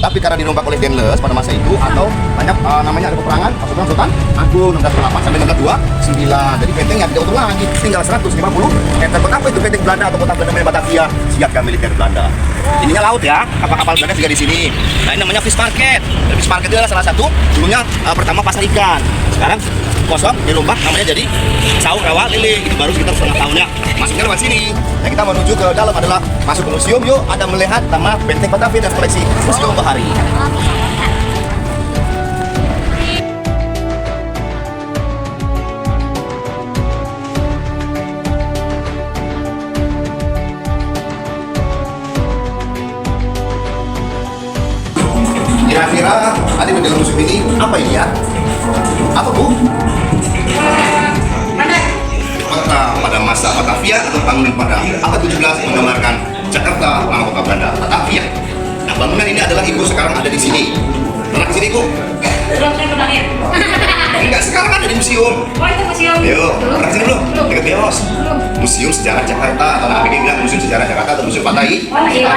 Tapi karena dirombak oleh Denles pada masa itu, atau banyak namanya ada peperangan pasukan Sultan Agung 1608 sampai 1629. Jadi bentengnya tidak utuh lagi, tinggal 150 meter. Apa itu benteng Belanda atau kota Belanda namanya Batavia, siaga militer Belanda. Ininya laut ya, kapal-kapal Belanda juga di sini. Nah ini namanya fish market. Dan fish market itu adalah salah satu dulunya pertama pasar ikan. Sekarang kosong dirombak namanya jadi saung rawa lele. Itu baru sekitar setengah tahunnya. Masuknya lewat sini. Nah kita menuju ke dalam adalah masuk ke museum. Yuk ada melihat nama benteng Batavia dan koleksi Museum Bahari. Kira-kira ada di dalam museum ini apa ini ya? Apa bu? Kota pada masa Batavia atau bangunan pada abad 17 menggambarkan Jakarta, nama kota Belanda, Batavia. Nah bangunan ini adalah ibu sekarang ada di sini. Pernah ke sini bu? Belum, saya pernah lihat. Enggak, sekarang ada di museum. Oh itu museum. Yuk, pernah ke sini belum? Belum. Dekat Bios. Belum. Museum Sejarah Jakarta atau nama ini bilang Museum Sejarah Jakarta atau Museum Patai. Oh iya.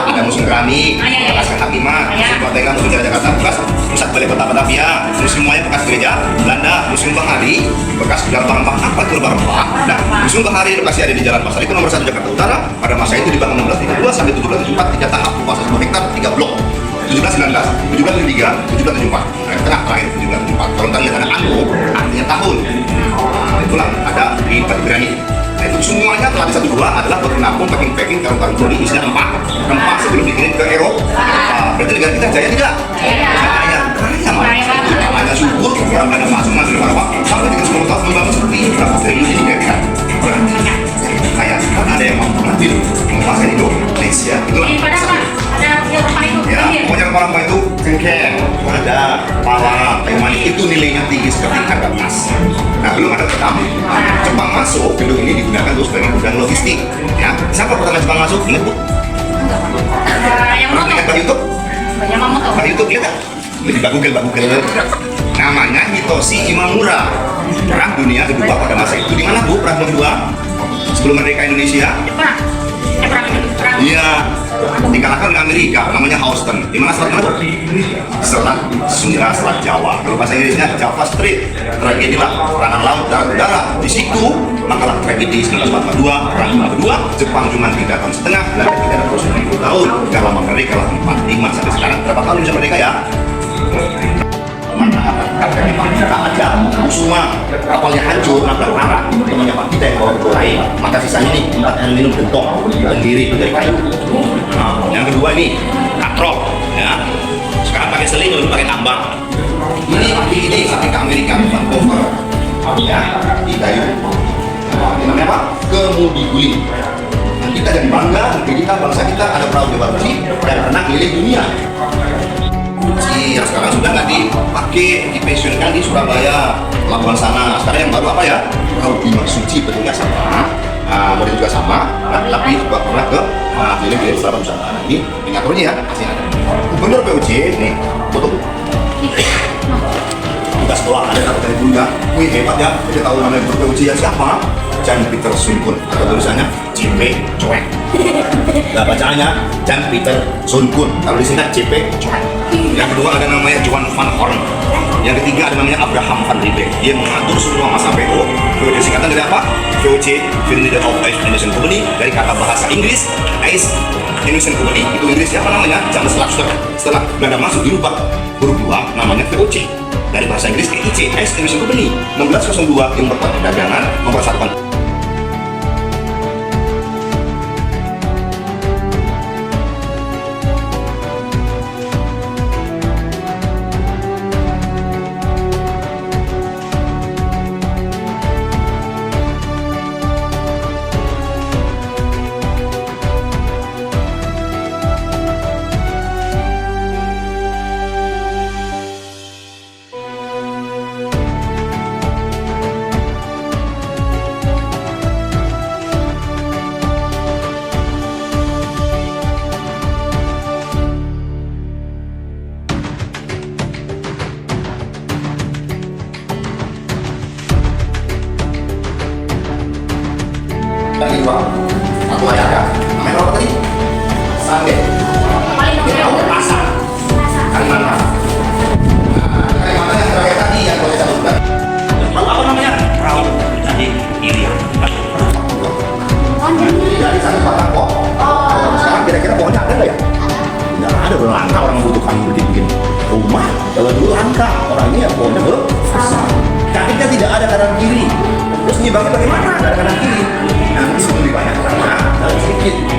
Ada Museum Keramik, Ah, iya, iya. bekas Kehakiman, Iya. Museum Kota Museum Sejarah Jakarta, bekas pusat balai kota Batavia, Museum Maya bekas gereja Belanda, Museum Bahari, bekas gerbang Bang apa itu gerbang Bang? Nah, Museum Bahari lokasi ada di Jalan Pasar itu nomor 1 Jakarta Utara. Pada masa itu dibangun 1632 sampai 1774, 3 tahap, luas 1 hektar, 3 blok. 1719, 1773, 1774. Nah, tengah terakhir 1774. Kalau ntar lihat ada anu, artinya tahun. Nah, itulah ada di Batu Berani. Nah, itu semuanya telah disatu dua adalah penampung packing karung-karung bodi isinya rempah sebelum dikirim ke Eropa. Berarti negara kita jaya tidak? Jaya, kaya malah. Namanya subur, orang Belanda masuk sampai dengan 10 tahun membangun seperti ini. Berapa triliun ini kira-kira? Kaya, karena ada yang mau mengambil menguasai Indonesia. Itulah. Di Padang Pak, ada yang rempah itu. Ya, pokoknya rempah-rempah itu cengkeh, ada pala, kayu manis itu nilainya tinggi seperti harga emas. Nah, belum ada pertama. Jepang masuk, gedung ini digunakan terus sebagai gudang logistik. Ya, siapa pertama Jepang masuk? Ingat bu? Yang Pernah lihat Pak YouTube? Yang Mamoto. Pak YouTube lihat nggak? Lebih Pak Google. Namanya Hitoshi Imamura. Perang Dunia Kedua pada masa itu di mana bu? Perang Dunia Kedua? Sebelum merdeka Indonesia? Jepang. Perang. Iya, dikalahkan oleh Amerika, namanya Houston. Di mana selat mana? Selat Sunda, Selat Jawa. Kalau bahasa Inggrisnya Java Strait. Tragedi lah, perangan laut, darat, udara. Di situ, makalah tragedi 1942, perang dunia kedua. Jepang cuma 3 tahun setengah, Belanda 320 tahun. Kalau merdeka lah 45 sampai sekarang. Berapa tahun bisa merdeka ya? Tak ada semua kapalnya hancur, nabrak arah temannya Pak kita yang bawa ke lain, maka sisanya ini tempat aluminium gentong sendiri dari kayu. Nah, yang kedua ini katrol ya, sekarang pakai seling dulu pakai tambang. Ini sampai ke Amerika Vancouver ya, di kayu. Nah, ini namanya apa? Kemudi guling. Nah, kita jadi bangga, negeri kita, bangsa kita ada perahu Jawa Besi dan pernah keliling dunia. Yang sekarang sudah nggak dipakai, dipensiunkan di Surabaya, Labuan sana. Sekarang yang baru apa ya? Perahu Bima Suci, bentuknya sama, model juga sama, nah, tapi juga pernah ke keliling-keliling Surabaya Nusantara. Ini miniaturnya ya, masih ada. Gubernur PUJ, nih, foto. Kita sekolah ada satu dari Bunda, wih hebat ya, kita tahu namanya Gubernur PUJ ya siapa? Jan Peter Sun Kun, atau tulisannya JP Cuek. Nah bacaannya Jan Peter Sun Kun, kalau di sini JP Cuek. Yang kedua ada namanya Johan van Horn. Yang ketiga ada namanya Abraham van Riebeeck. Dia mengatur semua masa PO. VOC singkatan dari apa? VOC, Verenigde of Ice Indonesian Company, dari kata bahasa Inggris Ice Indonesian Company. Itu Inggris siapa namanya? Charles Luxter. Setelah Belanda masuk dirubah huruf 2 namanya VOC. Dari bahasa Inggris IC, Ice Indonesian Company. 1602 yang memperkuat perdagangan, mempersatukan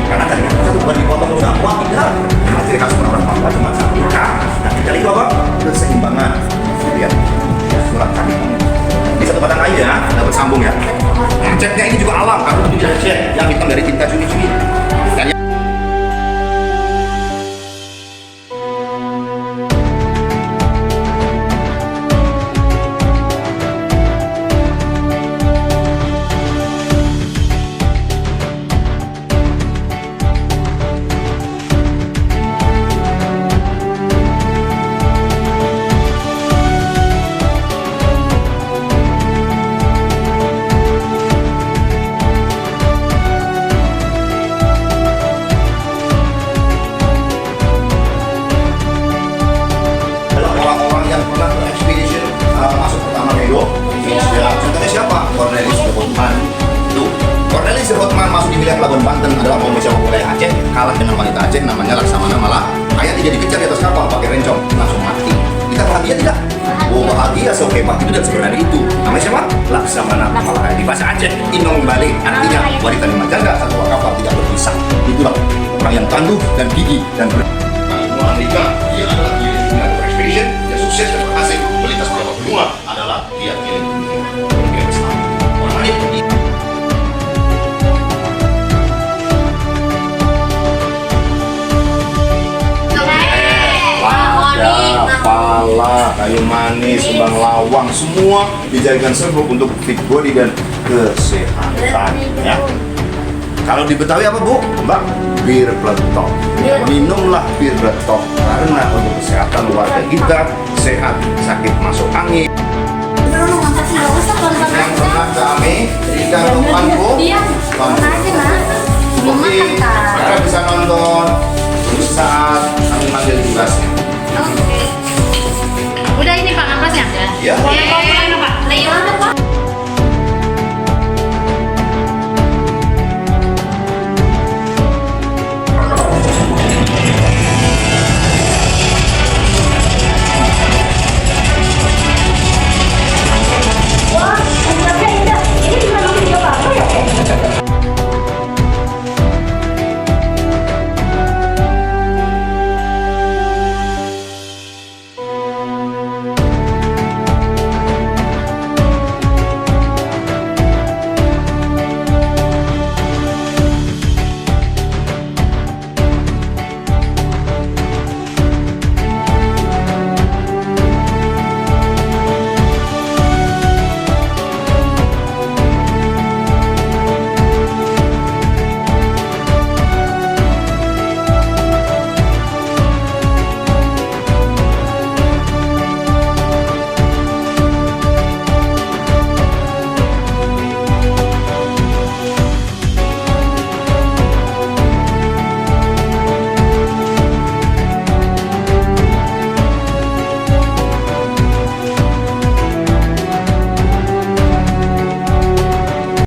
Karena tadi kan satu buat dipotong udah wah tidak. Memang ciri khas orang Papua cuma satu. Nah, kita itu apa? Keseimbangan. Lihat, surat kami. Di satu batang kayu ya, ada bersambung ya. Nah, catnya ini juga alam, karena itu bisa cat yang hitam dari tinta cumi-cumi. Dan contohnya siapa? Cornelis de Houtman. Tuh, Cornelis de Houtman masuk di wilayah Pelabuhan Banten adalah pembesar wilayah Aceh, kalah dengan wanita Aceh namanya Laksamana malah ayah tidak dikejar di atas kapal pakai rencong langsung mati. Kita bahagia tidak? Oh bahagia, so hebat itu dan sebenarnya itu. Namanya siapa? Laksamana malah di bahasa Aceh Inong Balik artinya wanita lima janda satu kapal tidak berpisah. Itulah orang yang tangguh dan gigih dan Amerika dia adalah expedition yang sukses dan berhasil melintas beberapa benua adalah dia pala, kayu manis, kembang lawang, semua dijadikan serbuk untuk fit body dan kesehatan. Ya. Kalau di Betawi apa Bu? Mbak? Bir peletok. Minumlah bir peletok karena untuk kesehatan warga kita sehat, sakit masuk angin. Yang pernah kami berikan temanku. Oke, sekarang bisa nonton saat kami panggil tugasnya. Oke. Udah ini Pak ampasnya? Ya.